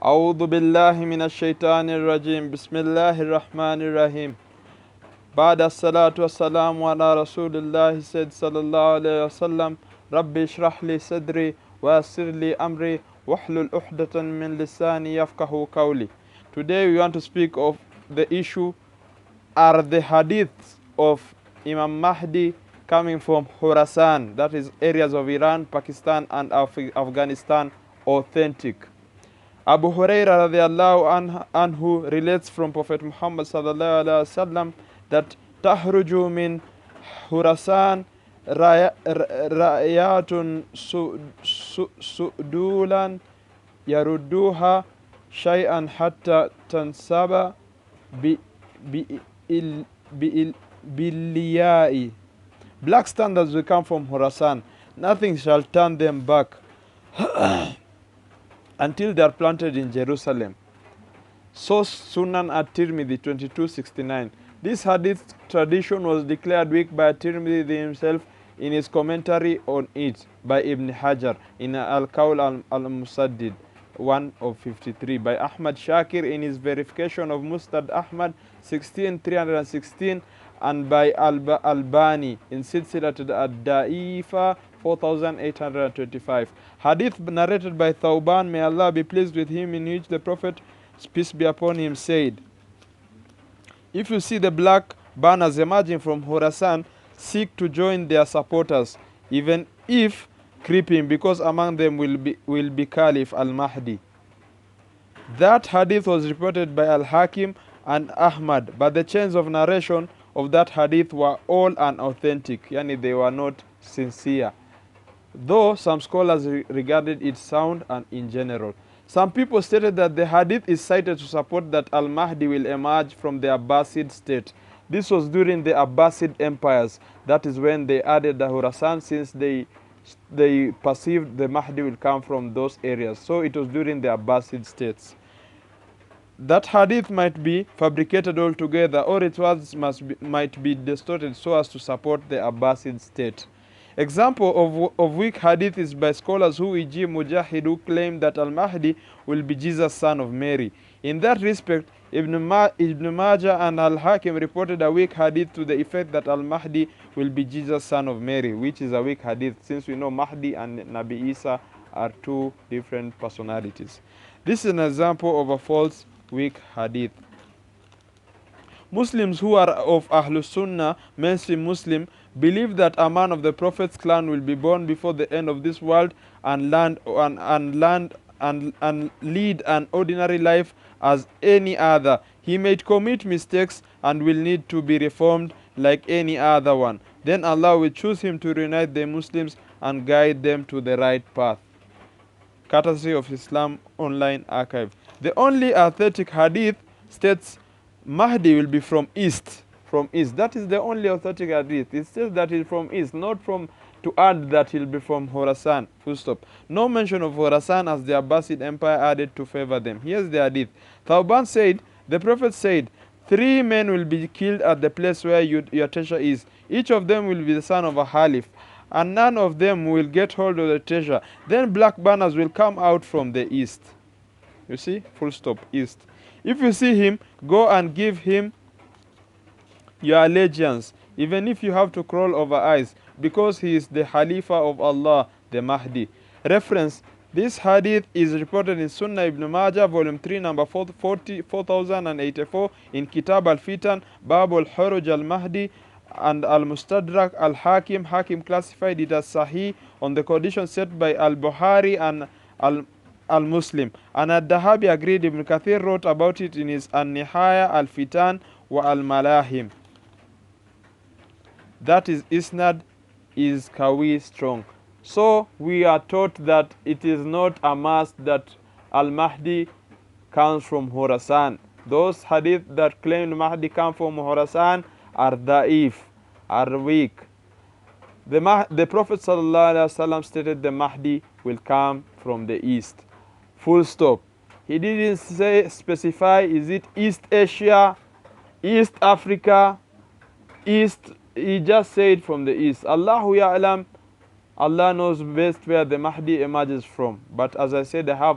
أعوذ بالله من الشيطان الرجيم بسم الله الرحمن الرحيم بعد الصلاة والسلام على رسول الله صلى الله عليه وسلم ربي اشرح لي صدري ويسر لي أمري واحلل عقدة من لساني يفقهوا قولي. Today we want to speak of the issue, are the hadiths of Imam Mahdi coming from Khurasan, that is areas of Iran, Pakistan and Afghanistan, authentic? Abu Huraira radiallahu anhu relates from Prophet Muhammad sallallahu alaihi wasallam that tahruju min Khurasan ra'yatun su'dulan yarudduha shay'an hatta tansaba billiyai. Black standards will come from Khurasan. Nothing shall turn them back until they are planted in Jerusalem. Source Sunan at-Tirmidhi 2269. This hadith tradition was declared weak by Tirmidhi himself in his commentary on it by Ibn Hajar in Al-Qawl al-Musaddid 1 of 53, by Ahmad Shakir in his verification of Mustad Ahmad 16316, and by Albani in Silsilat ad-Da'ifa 4825. Hadith narrated by Thawban, may Allah be pleased with him, in which the Prophet, peace be upon him, said, if you see the black banners emerging from Khurasan, seek to join their supporters, even if creeping, because among them will be Caliph al-Mahdi. That hadith was reported by Al-Hakim and Ahmad, but the chains of narration of that hadith were all unauthentic, yani they were not sincere, though some scholars regarded it sound and in general. Some people stated that the hadith is cited to support that Al-Mahdi will emerge from the Abbasid state. This was during the Abbasid empires. That is when they added the Khurasan, since they perceived the Mahdi will come from those areas. So it was during the Abbasid states. That hadith might be fabricated altogether, or its words might be distorted so as to support the Abbasid state. Example of weak hadith is by scholars who, e.g. Mujahid, who claim that Al-Mahdi will be Jesus, son of Mary. In that respect, Ibn Majah and Al-Hakim reported a weak hadith to the effect that Al-Mahdi will be Jesus, son of Mary, which is a weak hadith, since we know Mahdi and Nabi Isa are two different personalities. This is an example of a false, weak hadith. Muslims who are of Ahlus Sunnah, mainstream Muslim, believe that a man of the Prophet's clan will be born before the end of this world and lead an ordinary life as any other. He may commit mistakes and will need to be reformed like any other one. Then Allah will choose him to reunite the Muslims and guide them to the right path. Courtesy of Islam Online Archive. The only authentic hadith states Mahdi will be from east. From east. That is the only authentic hadith. It says that he's from east, not from to add that he'll be from Khurasan. Full stop. No mention of Khurasan as the Abbasid Empire added to favor them. Here's the hadith. Thawban said, the Prophet said, 3 men will be killed at the place where your treasure is. Each of them will be the son of a Khalif, and none of them will get hold of the treasure. Then black banners will come out from the east. You see? Full stop. East. If you see him, go and give him your allegiance, even if you have to crawl over ice, because he is the Khalifa of Allah, the Mahdi. Reference: this hadith is reported in Sunnah Ibn Majah, volume 3, number 4084, in Kitab al-Fitan, Bab al-Huruj al-Mahdi, and al-Mustadrak al-Hakim. Hakim classified it as Sahih on the condition set by al-Bukhari and al-Muslim. And al-Dahabi agreed. Ibn Kathir wrote about it in his An-Nihaya al-Fitan wa al-Malahim. That is, Isnad is Kawi, strong. So we are taught that it is not a must that Al-Mahdi comes from Khurasan. Those hadith that claim Mahdi come from Khurasan are dhaif, are weak. The Prophet ﷺ stated the Mahdi will come from the east. Full stop. He didn't specify, is it East Asia, East Africa, East. He just said from the east. Allahu Ya'lam, Allah knows best where the Mahdi emerges from. But as I said, I have